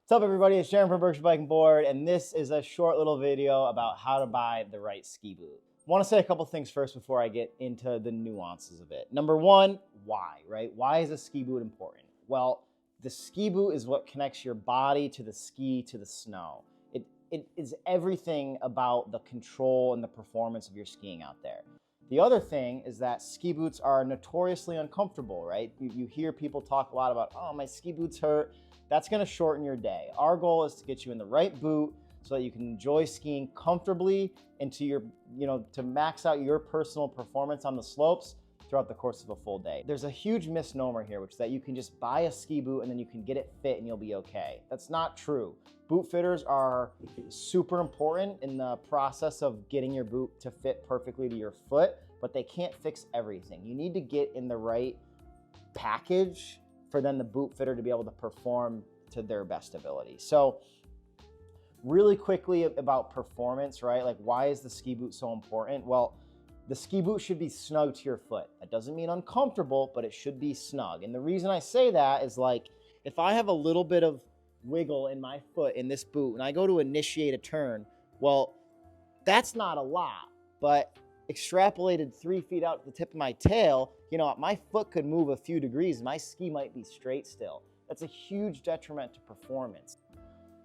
What's up, everybody? It's Sharon from Berkshire Bike and Board, and this is a short little video about how to buy the right ski boot. I want to say a couple things first before I get into the nuances of it. Number one, why, right? Why is a ski boot important? Well, the ski boot is what connects your body to the ski, to the snow. It is everything about the control and the performance of your skiing out there. The other thing is that ski boots are notoriously uncomfortable, right? You hear people talk a lot about, oh, my ski boots hurt. That's going to shorten your day. Our goal is to get you in the right boot so that you can enjoy skiing comfortably and to max out your personal performance on the slopes throughout the course of a full day. There's a huge misnomer here, which is that you can just buy a ski boot and then you can get it fit and you'll be okay. That's not true. Boot fitters are super important in the process of getting your boot to fit perfectly to your foot, but they can't fix everything. You need to get in the right package for then the boot fitter to be able to perform to their best ability. So really quickly about performance, right? Like, why is the ski boot so important? Well, the ski boot should be snug to your foot. That doesn't mean uncomfortable, but it should be snug. And the reason I say that is, like, if I have a little bit of wiggle in my foot in this boot and I go to initiate a turn, well, that's not a lot, but extrapolated 3 feet out to the tip of my tail, my foot could move a few degrees. My ski might be straight still. That's a huge detriment to performance.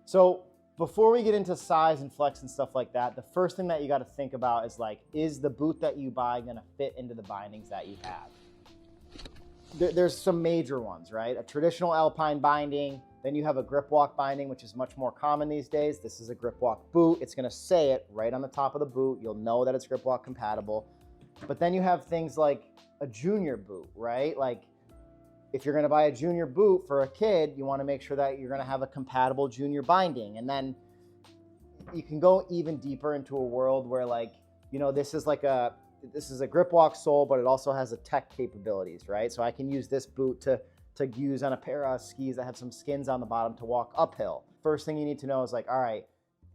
So before we get into size and flex and stuff like that, the first thing that you got to think about is, like, is the boot that you buy going to fit into the bindings that you have? There's some major ones, right? A traditional alpine binding, then you have a grip walk binding, which is much more common these days. This is a grip walk boot. It's going to say it right on the top of the boot. You'll know that it's grip walk compatible. But then you have things like a junior boot, right? Like, if you're going to buy a junior boot for a kid, you want to make sure that you're going to have a compatible junior binding. And then you can go even deeper into a world where, like, this is a grip walk sole, but it also has a tech capabilities, right? So I can use this boot to use on a pair of skis that have some skins on the bottom to walk uphill. First thing you need to know is, like, all right,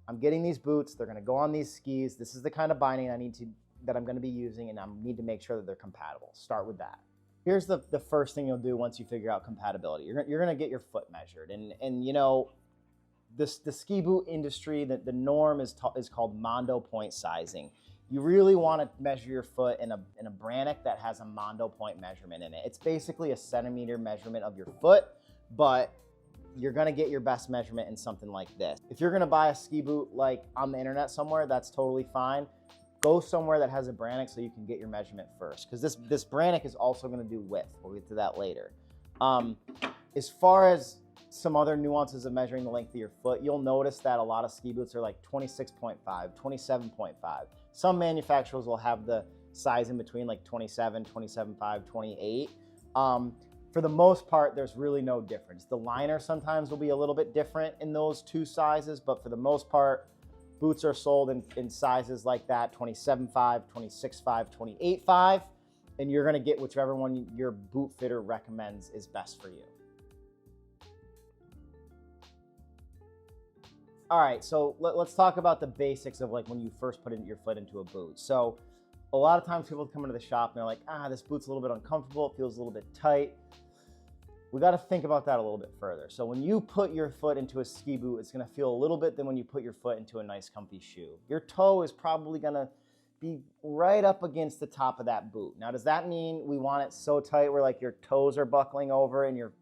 I'm getting these boots. They're going to go on these skis. This is the kind of binding that I'm going to be using, and I need to make sure that they're compatible. Start with that. Here's the first thing you'll do once you figure out compatibility. You're going to get your foot measured, and the ski boot industry, the norm is called Mondo point sizing. You really want to measure your foot in a Brannock that has a Mondo point measurement in it. It's basically a centimeter measurement of your foot, but you're going to get your best measurement in something like this. If you're going to buy a ski boot like on the internet somewhere, that's totally fine. Go somewhere that has a Brannock so you can get your measurement first, because this Brannock is also going to do width. We'll get to that later. As far as some other nuances of measuring the length of your foot, you'll notice that a lot of ski boots are like 26.5, 27.5. Some manufacturers will have the size in between, like 27, 27.5, 28. For the most part, there's really no difference. The liner sometimes will be a little bit different in those two sizes, but for the most part, boots are sold in sizes like that, 27.5, 26.5, 28.5, and you're gonna get whichever one your boot fitter recommends is best for you. All right, so let's talk about the basics of, like, when you first put your foot into a boot. So a lot of times people come into the shop and they're like, this boot's a little bit uncomfortable. It feels a little bit tight. We got to think about that a little bit further. So when you put your foot into a ski boot, it's going to feel a little bit than when you put your foot into a nice comfy shoe. Your toe is probably going to be right up against the top of that boot. Now, does that mean we want it so tight where, like, your toes are buckling over and your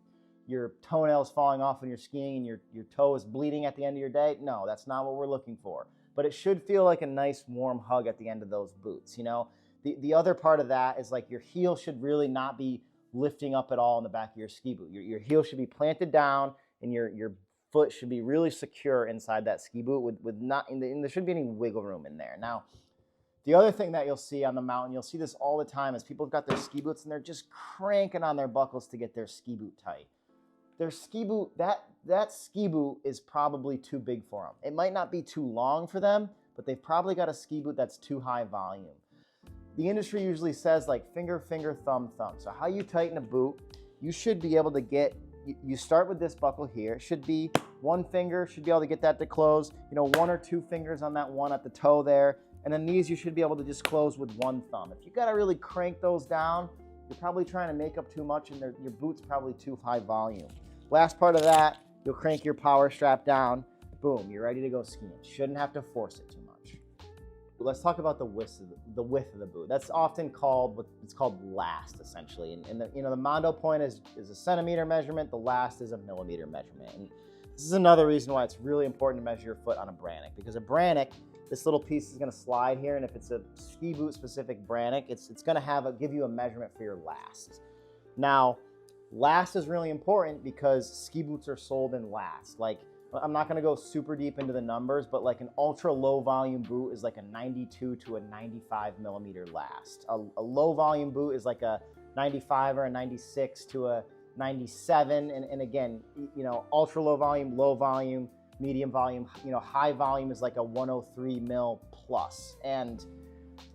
toenails falling off when you're skiing and your toe is bleeding at the end of your day? No, that's not what we're looking for. But it should feel like a nice warm hug at the end of those boots. The other part of that is, like, your heel should really not be lifting up at all in the back of your ski boot. Your heel should be planted down and your foot should be really secure inside that ski boot and there shouldn't be any wiggle room in there. Now, the other thing that you'll see on the mountain, you'll see this all the time, is people have got their ski boots and they're just cranking on their buckles to get their ski boot tight. Their ski boot, that ski boot is probably too big for them. It might not be too long for them, but they've probably got a ski boot that's too high volume. The industry usually says, like, finger, finger, thumb, thumb. So how you tighten a boot, you should be able to you start with this buckle here. It should be one finger, should be able to get that to close, one or two fingers on that one at the toe there. And then these you should be able to just close with one thumb. If you got to really crank those down, you're probably trying to make up too much and your boot's probably too high volume. Last part of that You'll crank your power strap down. Boom, you're ready to go skiing. Shouldn't have to force it too much. Let's talk about the width of the boot. That's often called it's called last, essentially. And the Mondo point is a centimeter measurement. The last is a millimeter measurement. And this is another reason why it's really important to measure your foot on a Brannock, because a Brannock, this little piece is going to slide here, and if it's a ski boot specific Brannock, it's going to give you a measurement for your last. Now, last is really important because ski boots are sold in last. Like, I'm not going to go super deep into the numbers, but like an ultra low volume boot is like a 92 to a 95 millimeter last. A low volume boot is like a 95 or a 96 to a 97. And again, ultra low volume, medium volume, high volume is like a 103 mil plus. And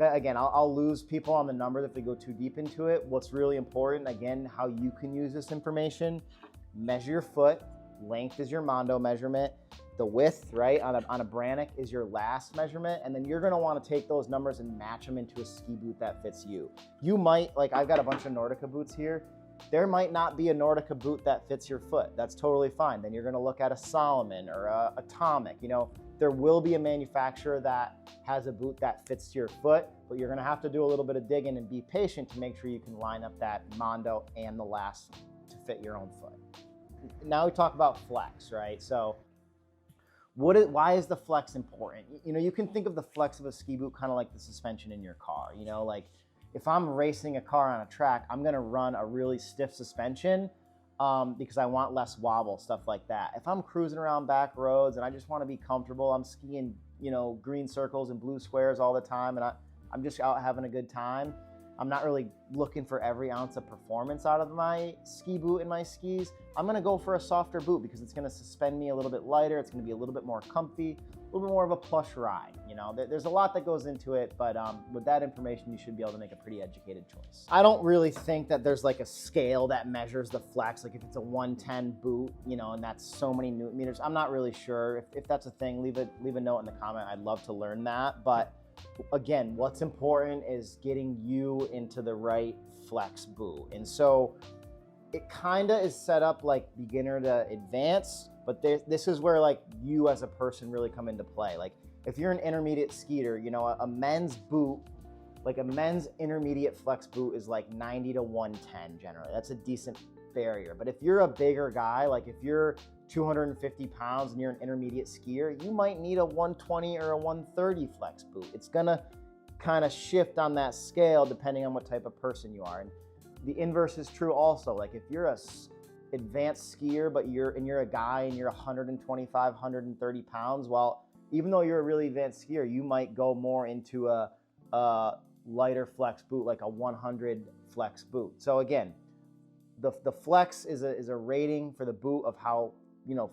again, I'll lose people on the numbers if they go too deep into it. What's really important, again, how you can use this information: measure your foot. Length is your Mondo measurement. The width, right, on a Brannock is your last measurement. And then you're going to want to take those numbers and match them into a ski boot that fits you. You might, like, I've got a bunch of Nordica boots here. There might not be a Nordica boot that fits your foot. That's totally fine. Then you're going to look at a Solomon or a Atomic. There will be a manufacturer that has a boot that fits your foot, but you're going to have to do a little bit of digging and be patient to make sure you can line up that Mondo and the last to fit your own foot. Now we talk about flex, right? So why is the flex important? You can think of the flex of a ski boot kind of like the suspension in your car. Like if I'm racing a car on a track, I'm going to run a really stiff suspension because I want less wobble, stuff like that. If I'm cruising around back roads and I just want to be comfortable, I'm skiing, green circles and blue squares all the time, and I'm just out having a good time. I'm not really looking for every ounce of performance out of my ski boot and my skis. I'm gonna go for a softer boot because it's gonna suspend me a little bit lighter. It's gonna be a little bit more comfy, a little bit more of a plush ride. There's a lot that goes into it, but with that information, you should be able to make a pretty educated choice. I don't really think that there's like a scale that measures the flex. Like if it's a 110 boot, and that's so many Newton meters. I'm not really sure. If that's a thing, leave a note in the comment. I'd love to learn that. But again, what's important is getting you into the right flex boot. And so it kind of is set up like beginner to advanced, but this is where like you as a person really come into play. Like if you're an intermediate skier, a men's boot, like a men's intermediate flex boot is like 90 to 110 generally. That's a decent barrier. But if you're a bigger guy, like if you're 250 pounds and you're an intermediate skier, you might need a 120 or a 130 flex boot. It's gonna kind of shift on that scale depending on what type of person you are. And the inverse is true also. Like if you're a advanced skier, but you're a guy and you're 125, 130 pounds, well, even though you're a really advanced skier, you might go more into a lighter flex boot, like a 100 flex boot. So again, the flex is a rating for the boot of how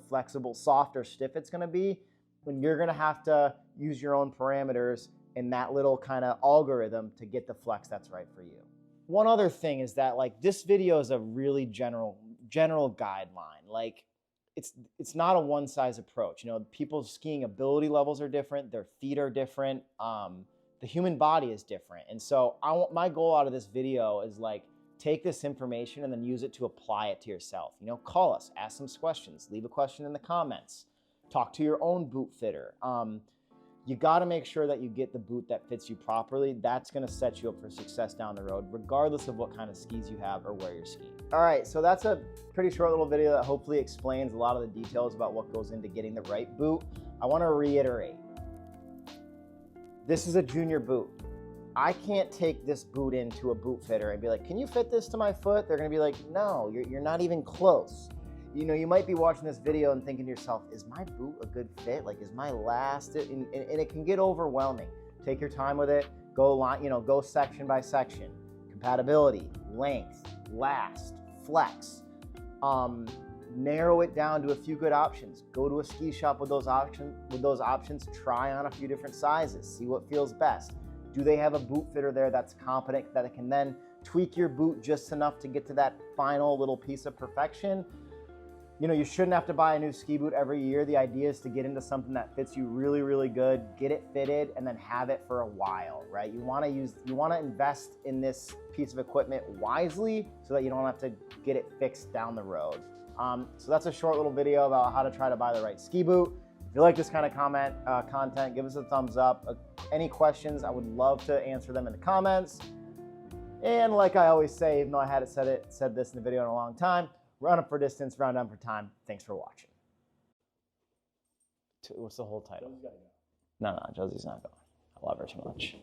flexible, soft, or stiff it's going to be. When you're going to have to use your own parameters in that little kind of algorithm to get the flex that's right for you. One other thing is that like this video is a really general guideline. Like it's not a one size approach. People's skiing ability levels are different. Their feet are different. The human body is different. And so my goal out of this video is like, take this information and then use it to apply it to yourself. Call us, ask some questions, leave a question in the comments, talk to your own boot fitter. You got to make sure that you get the boot that fits you properly. That's going to set you up for success down the road, regardless of what kind of skis you have or where you're skiing. All right, so that's a pretty short little video that hopefully explains a lot of the details about what goes into getting the right boot. I want to reiterate, this is a junior boot. I can't take this boot into a boot fitter and be like, can you fit this to my foot? They're going to be like, no, you're not even close. You might be watching this video and thinking to yourself, is my boot a good fit? Like, is my last? And it can get overwhelming. Take your time with it. Go section by section. Compatibility, length, last, flex. Narrow it down to a few good options. Go to a ski shop with those options. Try on a few different sizes. See what feels best. Do they have a boot fitter there that's competent, that it can then tweak your boot just enough to get to that final little piece of perfection? You shouldn't have to buy a new ski boot every year. The idea is to get into something that fits you really, really good, get it fitted, and then have it for a while, right? You want to invest in this piece of equipment wisely so that you don't have to get it fixed down the road. So that's a short little video about how to try to buy the right ski boot. If you like this kind of content, give us a thumbs up. Any questions, I would love to answer them in the comments. And like I always say, even though I hadn't said this in the video in a long time, run up for distance, round down for time. Thanks for watching. What's the whole title? No, Josie's not going. I love her too much.